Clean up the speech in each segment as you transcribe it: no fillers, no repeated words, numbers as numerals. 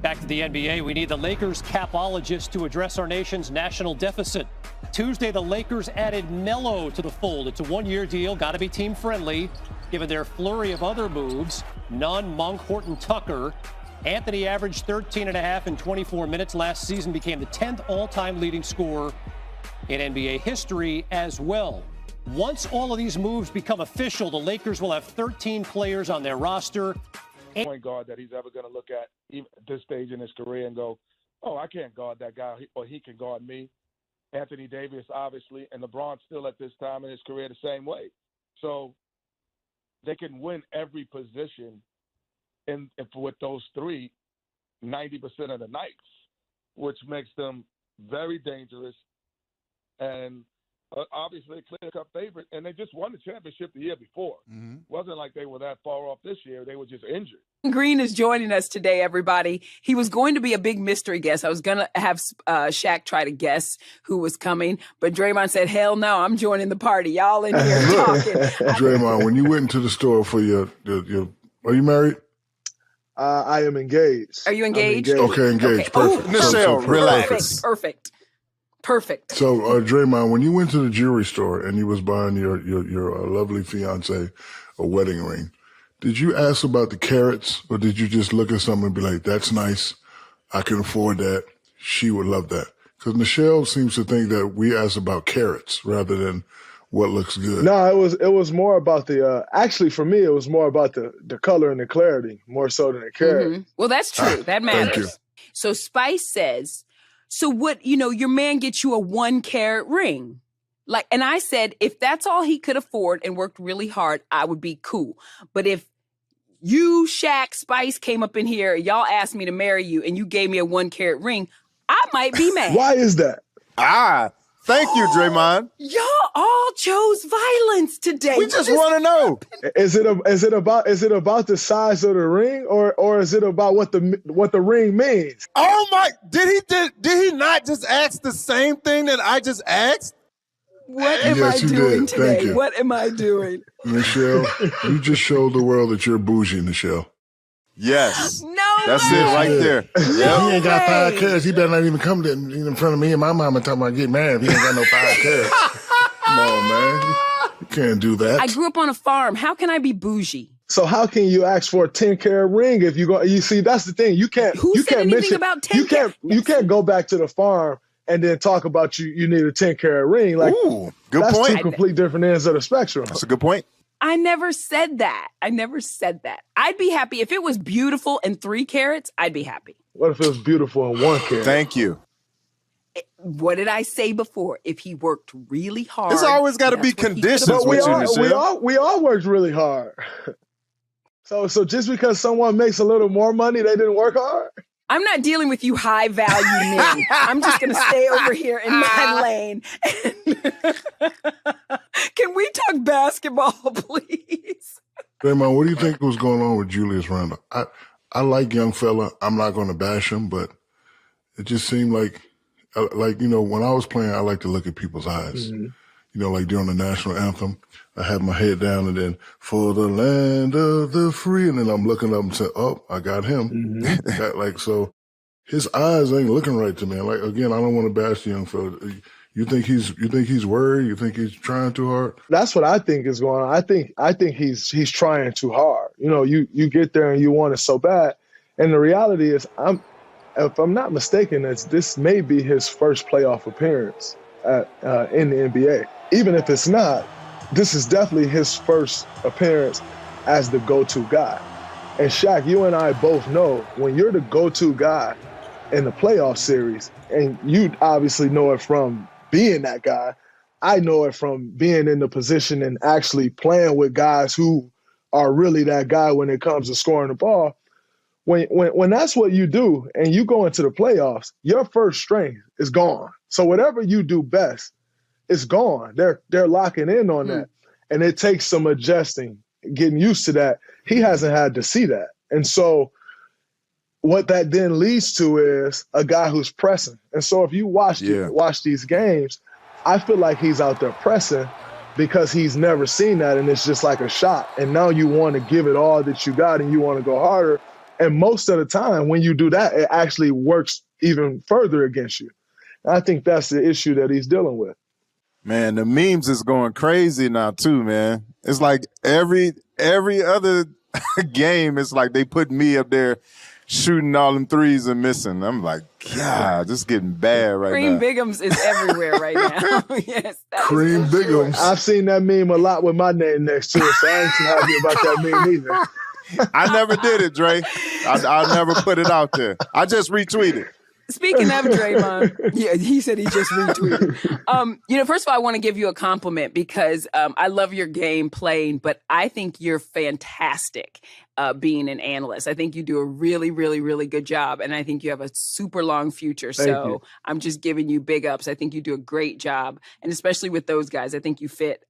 Back to the NBA, we need the Lakers capologist to address our nation's national deficit. Tuesday, the Lakers added Melo to the fold. It's a one-year deal, got to be team-friendly, given their flurry of other moves. Nunn, Monk, Horton, Tucker. Anthony averaged 13.5 in 24 minutes last season, became the 10th all-time leading scorer in NBA history as well. Once all of these moves become official, the Lakers will have 13 players on their roster. Point guard that he's ever going to look at even at this stage in his career and go, oh, I can't guard that guy, or he can guard me. Anthony Davis, obviously, and LeBron still at this time in his career the same way. So they can win every position with those three 90% of the nights, which makes them very dangerous and obviously a clear-cut favorite. And they just won the championship the year before. Mm-hmm. Wasn't like they were that far off this year. They were just injured. Green is joining us today, everybody. He was going to be a big mystery guest. I was going to have Shaq try to guess who was coming, but Draymond said, hell no, I'm joining the party. Y'all in here talking. Draymond, when you went into the store for your are you married? I am engaged. Are you engaged? Okay, engaged. Okay. Perfect. Michelle, relax. Perfect. So, Draymond, when you went to the jewelry store and you was buying your lovely fiance a wedding ring, did you ask about the carats, or did you just look at something and be like, that's nice, I can afford that, she would love that? Because Michelle seems to think that we ask about carats rather than what looks good. No, it was more about the actually for me it was more about the color and the clarity more so than the carat. Mm-hmm. Well, that's true. That matters. Thank you. So Spice says, so what, your man gets you a 1 carat ring. And I said, if that's all he could afford and worked really hard, I would be cool. But if you, Shaq, Spice came up in here, y'all asked me to marry you and you gave me a 1 carat ring, I might be mad. Why is that? Thank you, Draymond. Y'all all chose violence today. We just want to know. Is it about the size of the ring or is it about what the ring means? Oh my! Did he not just ask the same thing that I just asked? What am I doing today? What am I doing? Michelle, you just showed the world that you're bougie, Michelle. Yes. No That's way. it right there. He ain't got 5 carats. He better not even come in front of me and my mama talking about getting married. He ain't got no 5 carats. Come on, man. You can't do that. I grew up on a farm. How can I be bougie? So how can you ask for a 10 carat ring if you see that's the thing. You can't anything about 10 carat? You can't go back to the farm and then talk about you need a 10 carat ring. Like, ooh, good point. That's 2 complete different ends of the spectrum. That's a good point. I never said that. I'd be happy if it was beautiful and 3 carats. I'd be happy. What if it was beautiful and 1 carat? Thank you. What did I say before? If he worked really hard. There's always got to be conditions with you, Michelle. We all worked really hard. So just because someone makes a little more money, they didn't work hard? I'm not dealing with you high value men. I'm just going to stay over here in my lane. Can we talk basketball, please? Draymond, what do you think was going on with Julius Randle? I like young fella. I'm not going to bash him, but it just seemed like when I was playing, I like to look at people's eyes. Mm-hmm. Like during the national anthem, I have my head down and then for the land of the free, and then I'm looking up and saying, oh, I got him. Mm-hmm. So his eyes ain't looking right to me. Again, I don't want to bash the young fella. You think he's worried? You think he's trying too hard? That's what I think is going on. I think he's trying too hard. You get there and you want it so bad. And the reality is, if I'm not mistaken, this may be his first playoff appearance in the NBA. Even if it's not, this is definitely his first appearance as the go-to guy. And Shaq, you and I both know when you're the go-to guy in the playoff series, and you obviously know it from being that guy, I know it from being in the position and actually playing with guys who are really that guy when it comes to scoring the ball. When that's what you do and you go into the playoffs, your first strength is gone. So whatever you do best, it's gone. They're locking in on that. And it takes some adjusting, getting used to that. He hasn't had to see that. And so what that then leads to is a guy who's pressing. And so if you watch these games, I feel like he's out there pressing because he's never seen that, and it's just like a shot. And now you want to give it all that you got and you want to go harder. And most of the time when you do that, it actually works even further against you. And I think that's the issue that he's dealing with. Man, the memes is going crazy now too, man. It's like every other game, it's like they put me up there shooting all them threes and missing. I'm like, God, this is getting bad right Cream now. Bigums is everywhere right now. Yes, that Cream is for sure. Bigums. I've seen that meme a lot with my name next to it, so I ain't too happy about that meme either. I never did it, Dre. I never put it out there. I just retweeted. Speaking of Draymond, yeah, he said he just retweeted. First of all, I want to give you a compliment because I love your game playing, but I think you're fantastic being an analyst. I think you do a really, really, really good job, and I think you have a super long future. Thank So you. I'm just giving you big ups. I think you do a great job, and especially with those guys, I think you fit.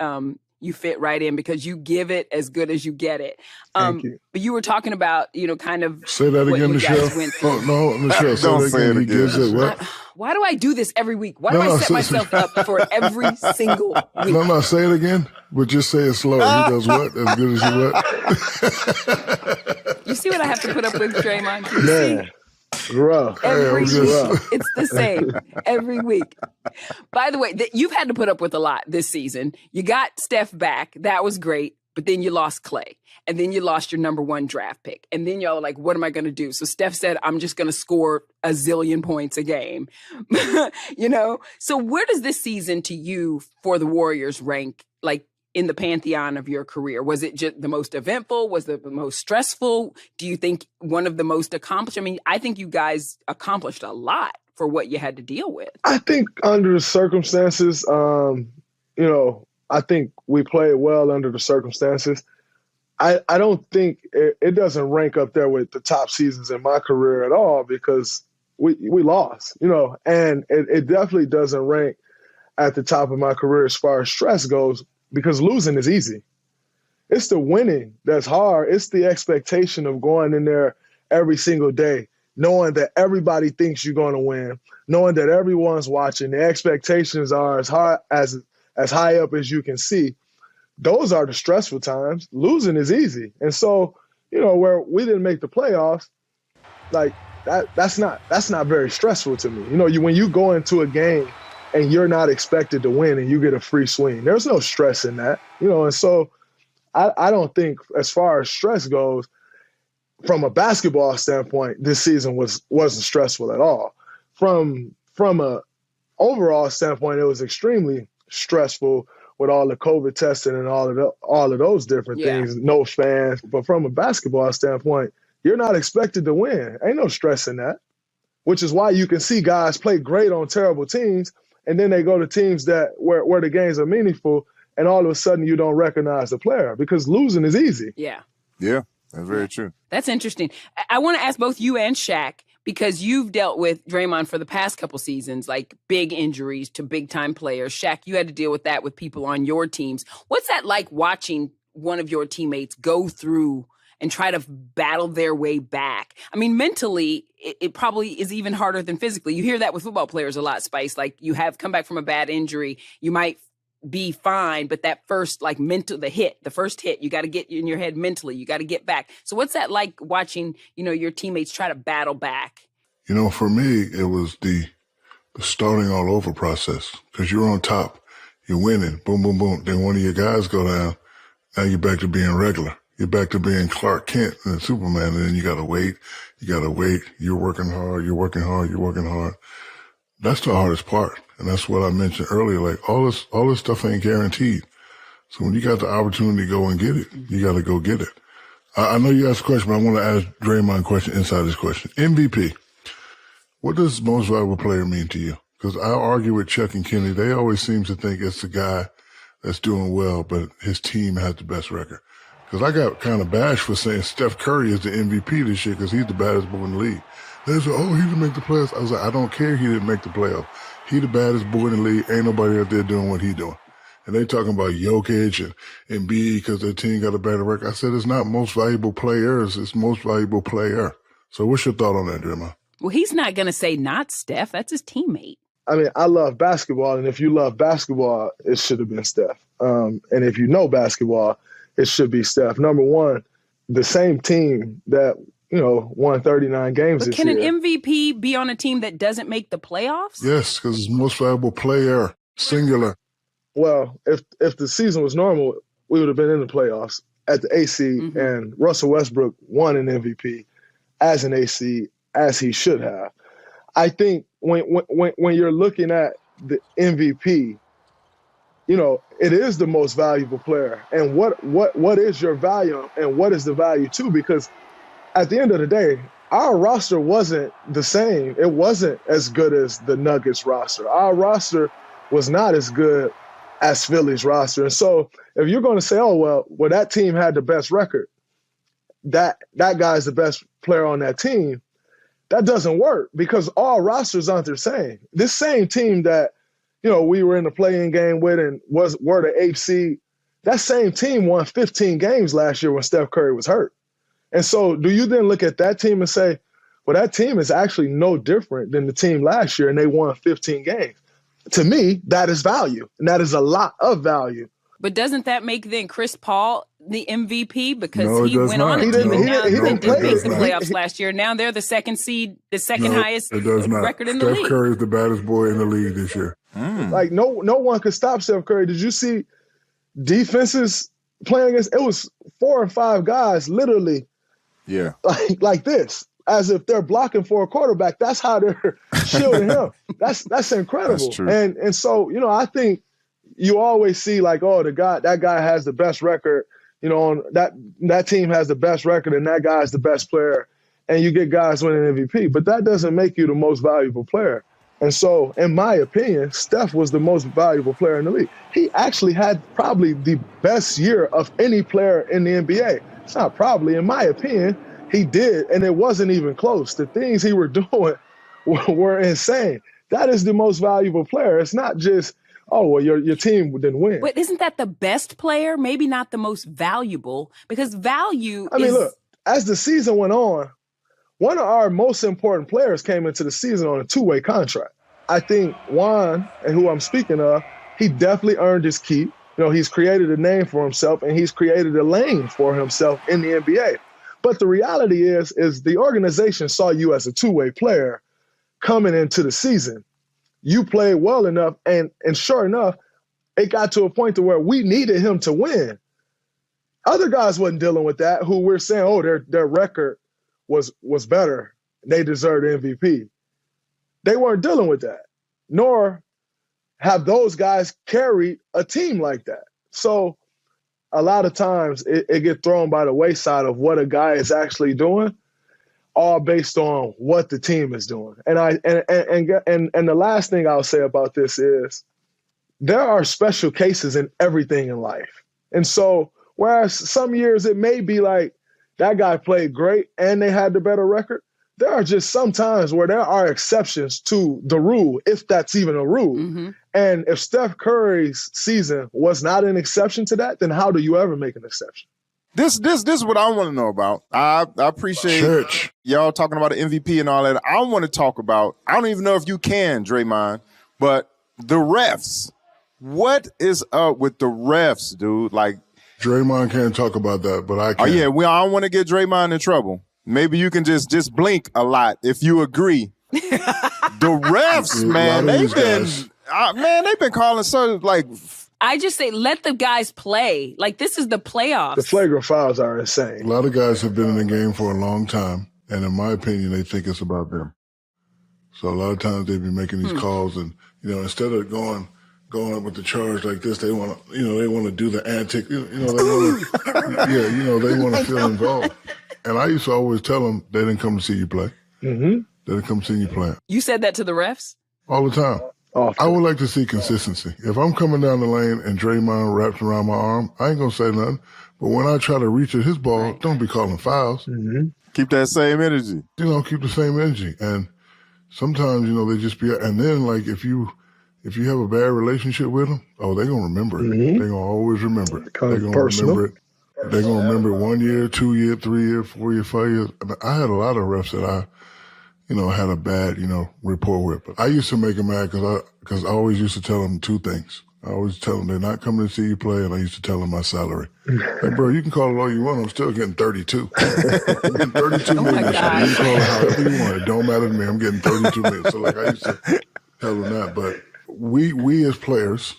You fit right in because you give it as good as you get it. Thank you. But you were talking about, kind of Say that what again, you guys Michelle. went through. Oh, no, Michelle. Don't Say say that it again. He again. gives it what? Why do I do this every week? Why do I set myself up for every single week? No, say it again, but just say it slow. He does what? As good as you what? You see what I have to put up with, Draymond? Can you see? Man, rough. Every Yeah, week. rough. It's the same every week. By the way, you've had to put up with a lot this season. You got Steph back. That was great. But then you lost Clay. And then you lost your number 1 draft pick. And then y'all are like, what am I going to do? So Steph said, I'm just going to score a zillion points a game. So where does this season to you for the Warriors rank, like in the pantheon of your career? Was it just the most eventful? Was it the most stressful? Do you think one of the most accomplished? I mean, I think you guys accomplished a lot for what you had to deal with. I think under the circumstances, I think we played well under the circumstances. I don't think it doesn't rank up there with the top seasons in my career at all because we lost, and it definitely doesn't rank at the top of my career as far as stress goes because losing is easy. It's the winning that's hard. It's the expectation of going in there every single day, knowing that everybody thinks you're going to win, knowing that everyone's watching. The expectations are as high up as you can see. Those are the stressful times. Losing is easy. And so, where we didn't make the playoffs, like that's not very stressful to me. When you go into a game and you're not expected to win and you get a free swing, there's no stress in that. And so I don't think as far as stress goes, from a basketball standpoint, this season wasn't stressful at all. From a overall standpoint, it was extremely stressful with all the COVID testing and all of those different things, no fans. But from a basketball standpoint, you're not expected to win. Ain't no stress in that, which is why you can see guys play great on terrible teams, and then they go to teams where the games are meaningful, and all of a sudden you don't recognize the player because losing is easy. Yeah. Yeah, that's very true. That's interesting. I want to ask both you and Shaq, because you've dealt with Draymond for the past couple seasons, like big injuries to big-time players. Shaq, you had to deal with that with people on your teams. What's that like watching one of your teammates go through and try to battle their way back? I mean, mentally, it probably is even harder than physically. You hear that with football players a lot, Spice. Like, you have come back from a bad injury. You might be fine, but that first, like, the first hit, you got to get in your head mentally. You got to get back. So what's that like watching, your teammates try to battle back? For me, it was the starting all over process because you're on top, you're winning, boom, boom, boom. Then one of your guys go down. Now you're back to being regular. You're back to being Clark Kent and Superman. And then you got to wait. You're working hard. That's the hardest part. And that's what I mentioned earlier. Like all this stuff ain't guaranteed. So when you got the opportunity to go and get it, you got to go get it. I know you asked a question, but I want to ask Draymond a question inside this question. MVP. What does most valuable player mean to you? Because I argue with Chuck and Kenny. They always seem to think it's the guy that's doing well, but his team has the best record. Because I got kind of bashed for saying Steph Curry is the MVP this year because he's the baddest boy in the league. They said, he didn't make the playoffs. I was like, I don't care he didn't make the playoffs. He the baddest boy in the league. Ain't nobody out there doing what he doing. And they talking about Jokic and Embiid because their team got a better record. I said, it's not most valuable players. It's most valuable player. So what's your thought on that, Draymond? Well, he's not going to say not Steph. That's his teammate. I mean, I love basketball, and if you love basketball, it should have been Steph. And if you know basketball, it should be Steph. Number one, the same team that won 39 games But this can year. an MVP be on a team that doesn't make the playoffs? Yes, because it's most valuable player, singular. Well, if the season was normal, we would have been in the playoffs at the AC, and Russell Westbrook won an MVP as an AC, as he should have. I think when you're looking at the MVP, it is the most valuable player. And what is your value and what is the value too? Because at the end of the day, our roster wasn't the same. It wasn't as good as the Nuggets roster. Our roster was not as good as Philly's roster. And so if you're going to say, well, that team had the best record, that guy's the best player on that team, that doesn't work because all rosters aren't the same. This same team that, we were in the play-in game with and were the 8th seed, that same team won 15 games last year when Steph Curry was hurt. And so do you then look at that team and say, well, that team is actually no different than the team last year and they won 15 games? To me, that is value, and that is a lot of value. But doesn't that make then Chris Paul the MVP because No, it he does went not. on a He team didn't- and he now didn't- they he did didn't make the play. playoffs last year. Now they're the second seed, the second No, highest it does not. record in the Steph league. Curry is the baddest boy in the league this year. Like no one could stop Steph Curry. Did you see defenses playing against? It was 4 or 5 guys literally, like this, as if they're blocking for a quarterback. That's how they're shielding him. That's incredible. That's true. And so I think you always see like, that guy has the best record. On that team has the best record, and that guy is the best player, and you get guys winning MVP. But that doesn't make you the most valuable player. And so, in my opinion, Steph was the most valuable player in the league. He actually had probably the best year of any player in the NBA. It's not probably, in my opinion, he did, and it wasn't even close. The things he were doing were insane. That is the most valuable player. It's not just, your team didn't win. But isn't that the best player? Maybe not the most valuable, because value look, as the season went on, one of our most important players came into the season on a 2-way contract. I think Juan, and who I'm speaking of, he definitely earned his keep. He's created a name for himself, and he's created a lane for himself in the NBA. But the reality is the organization saw you as a 2-way player coming into the season. You played well enough, and sure enough, it got to a point to where we needed him to win. Other guys wasn't dealing with that, who we're saying, their record was better. They deserved MVP. They weren't dealing with that, nor have those guys carried a team like that. So a lot of times it gets thrown by the wayside of what a guy is actually doing, all based on what the team is doing. And the last thing I'll say about this is there are special cases in everything in life. And so whereas some years it may be like that guy played great and they had the better record, there are just some times where there are exceptions to the rule, if that's even a rule. And if Steph Curry's season was not an exception to that, then how do you ever make an exception? This is what I want to know about. I appreciate y'all talking about the MVP and all that. I want to talk about, I don't even know if you can, Draymond, but the refs. What is up with the refs, dude? Like, Draymond can't talk about that, but I can. Oh yeah, I don't want to get Draymond in trouble. Maybe you can just blink a lot if you agree. The refs, man, they've been calling so like. I just say let the guys play. Like, this is the playoffs. The flagrant fouls are insane. A lot of guys have been in the game for a long time, and in my opinion, they think it's about them. So a lot of times they be making these calls, and instead of going up with the charge like this, they want to, they want to do the antic. They want to feel involved. And I used to always tell them they didn't come to see you play. They didn't come see you play. You said that to the refs? All the time. I would like to see consistency. If I'm coming down the lane and Draymond wraps around my arm, I ain't going to say nothing. But when I try to reach at his ball, don't be calling fouls. Keep that same energy. Keep the same energy. And sometimes, they just be, and then like if you have a bad relationship with them, they're going to remember it. They're going to always remember it. They're going to remember it. They're going to remember it 1 year, 2 year, 3 year, 4 year, 5 years. I had a lot of refs that I had a bad, rapport with. But I used to make them mad because I always used to tell them 2 things. I always tell them they're not coming to see you play, and I used to tell them my salary. Like, bro, you can call it all you want. I'm still getting 32. I'm getting 32 million this year. You can call it however you want. It don't matter to me. I'm getting 32 million. So, like, I used to tell them that. But we as players,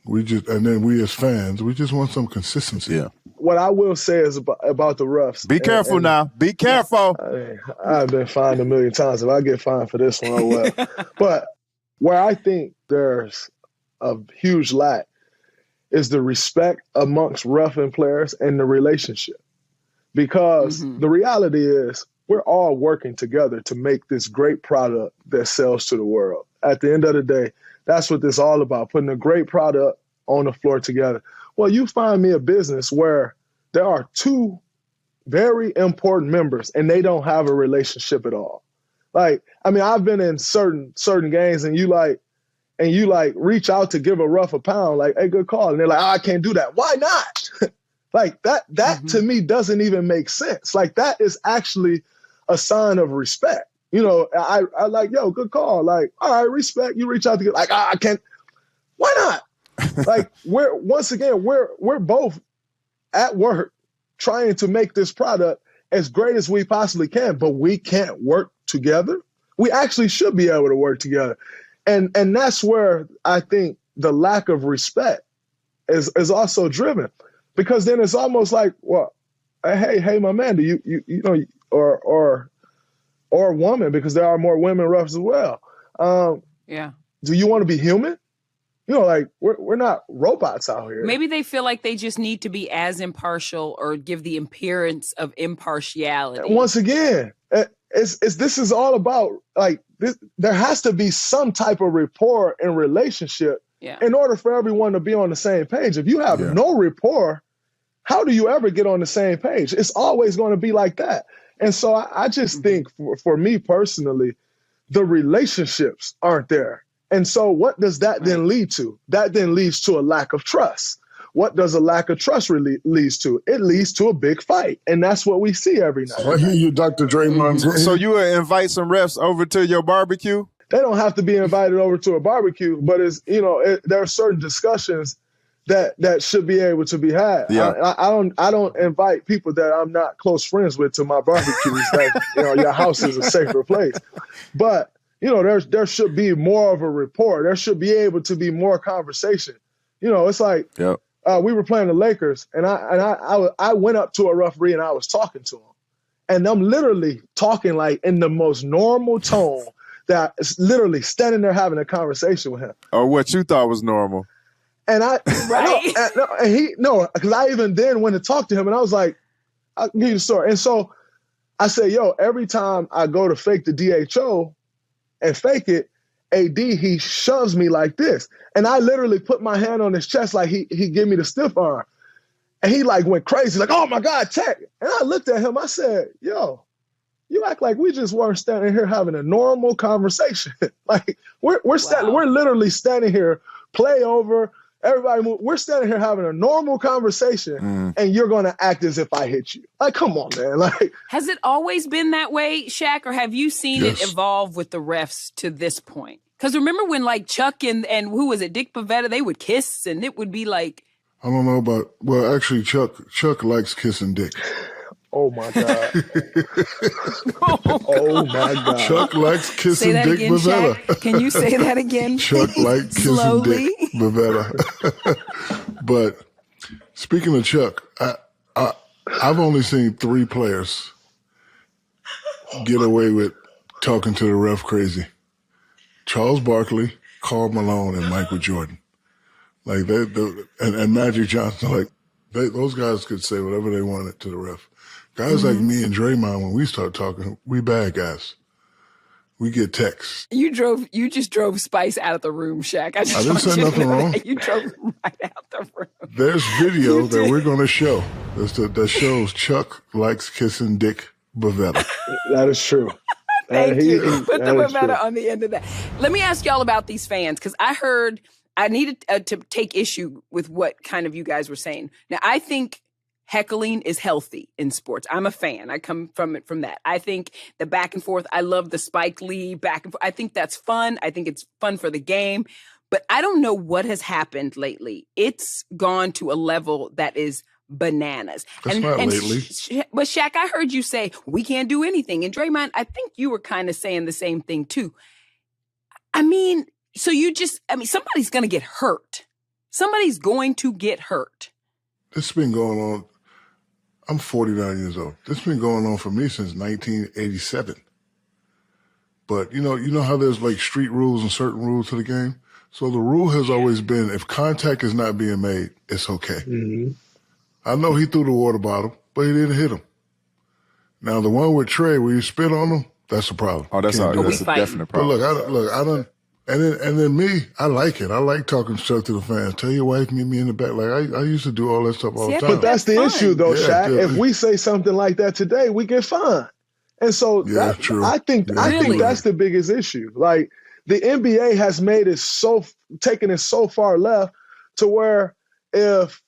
and then we as fans, we just want some consistency. Yeah. What I will say is about the refs. Be careful now. Be careful. I've been fined a million times. If I get fined for this one, oh well. But where I think there's a huge lack is the respect amongst ref and players and the relationship. Because the reality is we're all working together to make this great product that sells to the world. At the end of the day, that's what this is all about, putting a great product on the floor together. Well, you find me a business where there are two very important members and they don't have a relationship at all. Like, I mean, I've been in certain games and you reach out to give a ref a pound, like, hey, good call. And they're like, oh, I can't do that. Why not? Like that to me doesn't even make sense. Like that is actually a sign of respect. You know, I like, yo, good call. Like, all right, respect. You reach out to get like, I can't. Why not? Like we're both at work trying to make this product as great as we possibly can, but we can't work together. We actually should be able to work together. And that's where I think the lack of respect is also driven, because then it's almost like, well, hey, my man, do you know, or woman, because there are more women refs as well. Do you want to be human? You know, like we're not robots out here. Maybe they feel like they just need to be as impartial or give the appearance of impartiality. Once again, this is all about like this. There has to be some type of rapport and relationship in order for everyone to be on the same page. If you have no rapport, how do you ever get on the same page? It's always going to be like that. And so I just think for me personally, the relationships aren't there. And so what does that then lead to? That then leads to a lack of trust. What does a lack of trust leads to? It leads to a big fight. And that's what we see every night. I hear you, Dr. Draymond. So you would invite some refs over to your barbecue? They don't have to be invited over to a barbecue, but there are certain discussions that should be able to be had. Yeah. I don't invite people that I'm not close friends with to my barbecues. That your house is a safer place. But there should be more of a rapport. There should be able to be more conversation. It's like we were playing the Lakers, and I went up to a referee and I was talking to him, and I'm literally talking like in the most normal tone that is literally standing there having a conversation with him. Or what you thought was normal. And because I even then went to talk to him, and I was like, I'll give you the story. And so I said, yo, every time I go to fake the DHO and fake it, AD, he shoves me like this. And I literally put my hand on his chest like he gave me the stiff arm. And he like went crazy, like, oh my God, Tech. And I looked at him, I said, yo, you act like we just weren't standing here having a normal conversation. Like we're literally standing here, play over, everybody move. We're standing here having a normal conversation, and you're going to act as if I hit you. Like, come on, man. Like, has it always been that way, Shaq, or have you seen it evolve with the refs to this point? Because remember when like Chuck and who was it, Dick Pavetta, they would kiss, and it would be like. I don't know about. Well, actually, Chuck likes kissing Dick. Oh my God. Oh my God. Chuck likes kissing Dick again, Pavetta. Shaq? Can you say that again? Chuck likes kissing Slowly. Dick Pavetta. But speaking of Chuck, I've only seen 3 players get away with talking to the ref crazy. Charles Barkley, Karl Malone, and Michael Jordan. Like and Magic Johnson, like those guys could say whatever they wanted to the ref. Guys like me and Draymond, when we start talking, we bad guys. We get texts. You just drove Spice out of the room, Shaq. I didn't say nothing wrong. You drove him right out the room. There's video that we're going to show that shows Chuck likes kissing Dick Pavetta. That is true. Thank you. Put the Pavetta on the end of that. Let me ask y'all about these fans, because I needed to take issue with what kind of you guys were saying. Now, I think heckling is healthy in sports. I'm a fan. I come from that. I think the back and forth, I love the Spike Lee back and forth. I think that's fun. I think it's fun for the game. But I don't know what has happened lately. It's gone to a level that is bananas. That's not lately. But Shaq, I heard you say we can't do anything. And Draymond, I think you were kind of saying the same thing too. I mean, somebody's going to get hurt. Somebody's going to get hurt. This has been going on. I'm 49 years old. This has been going on for me since 1987. But you know how there's like street rules and certain rules to the game? So the rule has always been if contact is not being made, it's okay. Mm-hmm. I know he threw the water bottle, but he didn't hit him. Now the one with Trey where you spit on him, that's a problem. Oh, that's a definite problem. But I don't. And then me, I like it. I like talking stuff to the fans. Tell your wife, meet me in the back. Like I used to do all that stuff all the time. But that's the issue, though, Shaq. Yeah. If we say something like that today, we get fined. And so true. I think that's the biggest issue. Like the NBA has made it taken it so far left to where if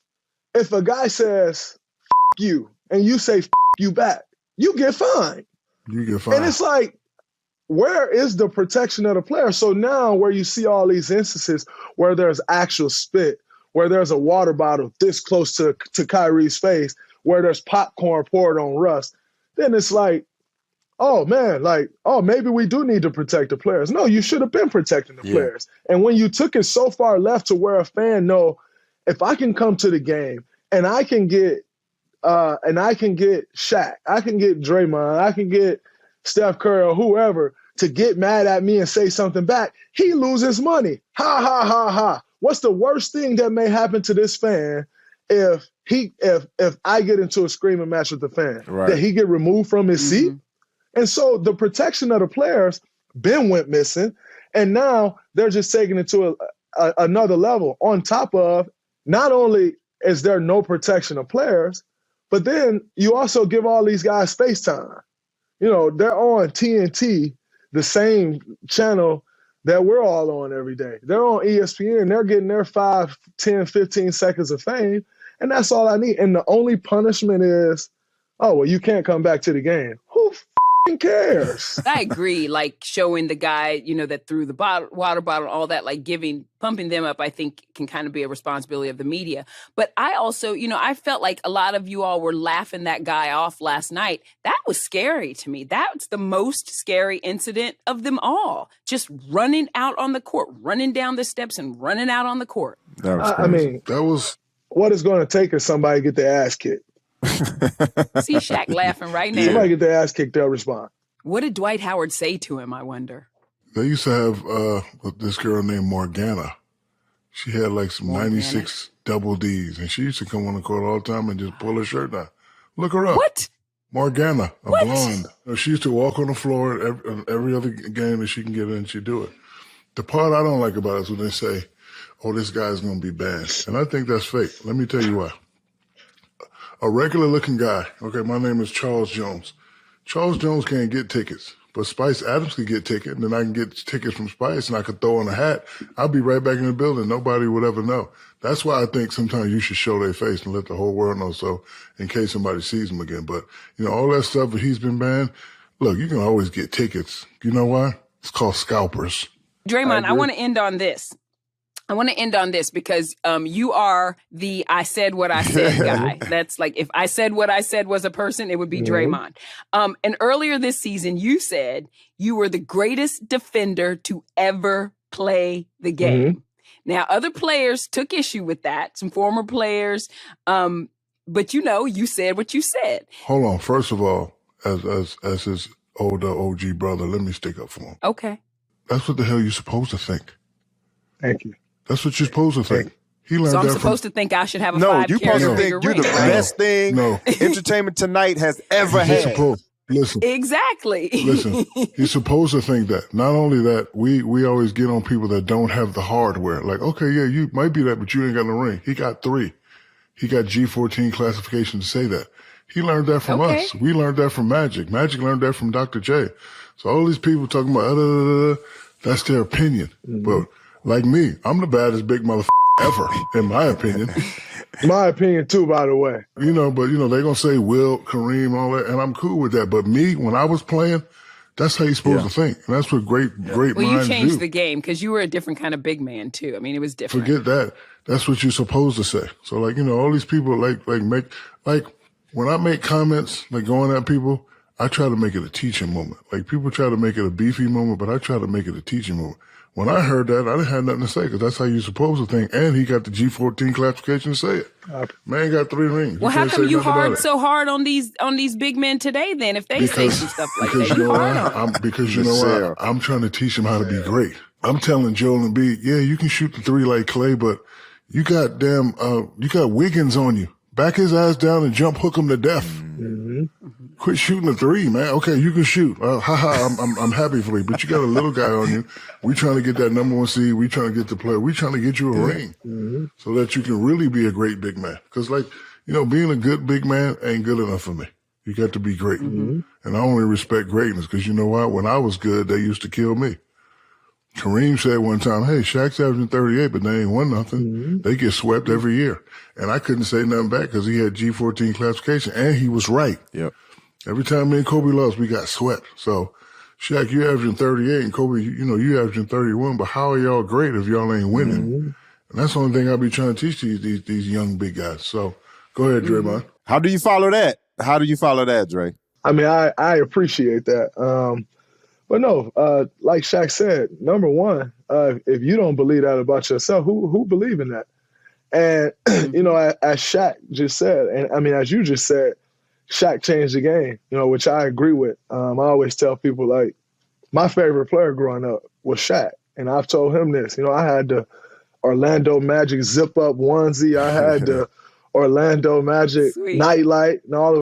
a guy says F you and you say F you back, you get fined. You get fined. And it's like, where is the protection of the player? So now where you see all these instances where there's actual spit, where there's a water bottle this close to Kyrie's face, where there's popcorn poured on Russ, then it's like, oh, man, maybe we do need to protect the players. No, you should have been protecting the players. And when you took it so far left to where a fan know, if I can come to the game and I can get Shaq, I can get Draymond, I can get Steph Curry or whoever to get mad at me and say something back, he loses money. Ha, ha, ha, ha. What's the worst thing that may happen to this fan if I get into a screaming match with the fan? Right. That he get removed from his seat? And so the protection of the players went missing, and now they're just taking it to another level. On top of, not only is there no protection of players, but then you also give all these guys space time. You know, they're on TNT, the same channel that we're all on every day. They're on ESPN. They're getting their 5, 10, 15 seconds of fame, and that's all I need. And the only punishment is, oh, well, you can't come back to the game. Who cares? I agree. Like showing the guy, that threw the water bottle, all that, like pumping them up, I think can kind of be a responsibility of the media. But I also, I felt like a lot of you all were laughing that guy off last night. That was scary to me. That's the most scary incident of them all. Just running out on the court, running down the steps and running out on the court. That was what it's going to take is somebody get their ass kicked. See Shaq laughing right now. Somebody get their ass kicked, they'll respond. What did Dwight Howard say to him, I wonder? They used to have this girl named Morgana. She had like some 96 double Ds, and she used to come on the court all the time and just pull her shirt down. Look her up. What? Morgana, a blonde. She used to walk on the floor every other game that she can get in, she'd do it. The part I don't like about it is when they say, oh, this guy's going to be banned. And I think that's fake. Let me tell you why. A regular looking guy, okay, my name is Charles Jones. Charles Jones can't get tickets, but Spice Adams could get tickets, and then I can get tickets from Spice, and I could throw on a hat. I'll be right back in the building. Nobody would ever know. That's why I think sometimes you should show their face and let the whole world know, so in case somebody sees them again. But, all that stuff that he's been banned, look, you can always get tickets. You know why? It's called scalpers. Draymond, I want to end on this. Because you are the I said what I said guy. That's like, if I said what I said was a person, it would be Draymond. And earlier this season, you said you were the greatest defender to ever play the game. Now, other players took issue with that, some former players. But you said what you said. Hold on. First of all, as his older OG brother, let me stick up for him. Okay. That's what the hell you're supposed to think. Thank you. That's what you're supposed to think. He learned so I'm that supposed to think I should have a No, five you're supposed to think you're the best thing Entertainment Tonight has ever had. Listen. Exactly. Listen, you're supposed to think that. Not only that, we always get on people that don't have the hardware. Like, okay, yeah, you might be that, but you ain't got no ring. He got 3. He got G14 classification to say that. He learned that from us. We learned that from Magic. Magic learned that from Dr. J. So all these people talking about, that's their opinion. But like me, I'm the baddest big motherfucker ever, in my opinion. My opinion too, by the way. But they're going to say Will, Kareem, all that, and I'm cool with that. But me, when I was playing, That's how you're supposed to think. And that's what great Well, you minds changed do. the game because you were a different kind of big man too. I mean, it was different. Forget that. That's what you're supposed to say. So like, all these people when I make comments like going at people, I try to make it a teaching moment. Like people try to make it a beefy moment, but I try to make it a teaching moment. When I heard that, I didn't have nothing to say because that's how you're supposed to think. And he got the G14 classification to say it. Man got 3 rings. Well, how come you so hard on these big men today then if they say some stuff like that? Because you know what? I'm trying to teach them how to be great. I'm telling Joel Embiid, yeah, you can shoot the 3 like Clay, but you got Wiggins on you. Back his ass down and jump hook him to death. Mm-hmm. Quit shooting the 3, man. Okay, you can shoot. I'm happy for you, but you got a little guy on you. We trying to get that number 1 seed. We trying to get the player. We trying to get you a ring so that you can really be a great big man. Because being a good big man ain't good enough for me. You got to be great. Mm-hmm. And I only respect greatness because you know what? When I was good, they used to kill me. Kareem said one time, hey, Shaq's averaging 38, but they ain't won nothing. Mm-hmm. They get swept every year. And I couldn't say nothing back because he had G14 classification, and he was right. Yep. Every time me and Kobe lost, we got swept. So, Shaq, you averaging 38, and Kobe, you averaging 31, but how are y'all great if y'all ain't winning? Mm-hmm. And that's the only thing I be trying to teach these young big guys. So, go ahead, Draymond. How do you follow that? Dre? I mean, I appreciate that. But no, like Shaq said, number one, if you don't believe that about yourself, who believe in that? And, as Shaq just said, and I mean, as you just said, Shaq changed the game, which I agree with. I always tell people, like, my favorite player growing up was Shaq. And I've told him this. I had the Orlando Magic zip-up onesie. I had the Orlando Magic nightlight and all of